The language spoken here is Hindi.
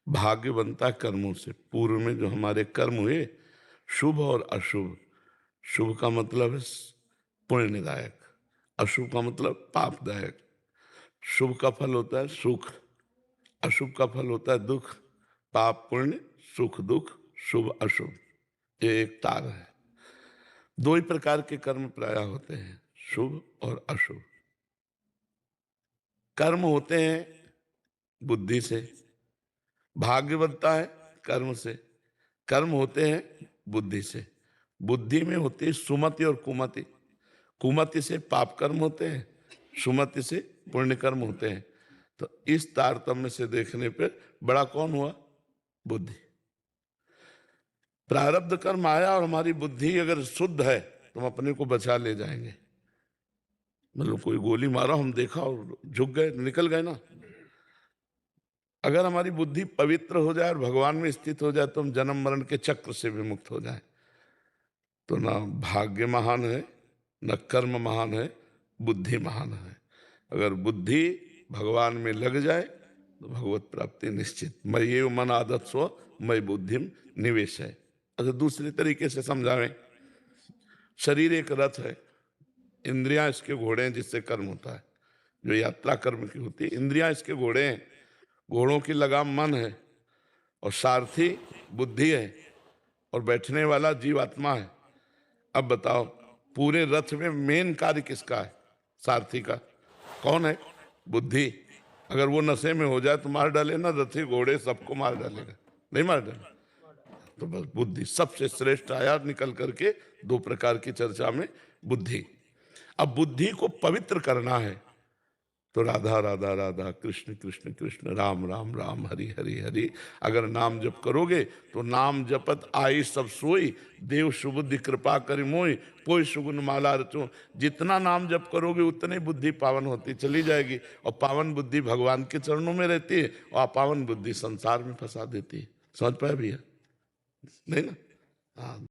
भाग्य बनता है कर्मों से। पूर्व में जो हमारे कर्म हुए, शुभ और अशुभ। शुभ का मतलब है पुण्यदायक, अशुभ का मतलब पापदायक। शुभ का फल होता है सुख, अशुभ का फल होता है दुख। पाप पुण्य, सुख दुख, शुभ अशुभ, ये एक तार है। दो ही प्रकार के कर्म प्रायः होते हैं, शुभ और अशुभ। कर्म होते हैं बुद्धि से, भाग्य बनता है कर्म से। कर्म होते हैं बुद्धि से। बुद्धि में होती है सुमति और कुमति। कुमति से पाप कर्म होते हैं, सुमति से पुण्य कर्म होते हैं। तो इस तारतम्य से देखने पर बड़ा कौन हुआ? बुद्धि। प्रारब्ध कर्म आया और हमारी बुद्धि अगर शुद्ध है तो हम अपने को बचा ले जाएंगे। मतलब कोई गोली मारा, हम देखा और झुक गए, निकल गए ना। अगर हमारी बुद्धि पवित्र हो जाए और भगवान में स्थित हो जाए तो हम जन्म मरण के चक्र से भी मुक्त हो जाए। तो ना भाग्य महान है, न कर्म महान है, बुद्धि महान है। अगर बुद्धि भगवान में लग जाए तो भगवत प्राप्ति निश्चित। मैं ये मन आदत स्व मैं बुद्धिम निवेश है। अच्छा, दूसरे तरीके से समझावें। शरीर एक रथ है, इंद्रियां इसके घोड़े हैं जिससे कर्म होता है, जो यात्रा कर्म की होती है। इंद्रियां इसके घोड़े हैं, घोड़ों की लगाम मन है, और सारथी बुद्धि है, और बैठने वाला जीवात्मा है। अब बताओ, पूरे रथ में मेन कार्य किसका है? सारथी का। कौन है? बुद्धि। अगर वो नशे में हो जाए तो मार डाले ना, रथी घोड़े सबको मार डालेगा, नहीं मार डाले? तो बस बुद्धि सबसे श्रेष्ठ आया निकल करके। दो प्रकार की चर्चा में बुद्धि। अब बुद्धि को पवित्र करना है तो राधा राधा राधा, कृष्ण कृष्ण कृष्ण, राम राम राम, हरि हरि हरि। अगर नाम जप करोगे तो नाम जपत आई सब सोई, देव सुबुद्धि कृपा करि मोई, कोई सुगुन माला रचो। जितना नाम जप करोगे उतनी बुद्धि पावन होती चली जाएगी, और पावन बुद्धि भगवान के चरणों में रहती है, और अपावन बुद्धि संसार में फंसा देती है। समझ पाए भैया? नहीं ना? हाँ।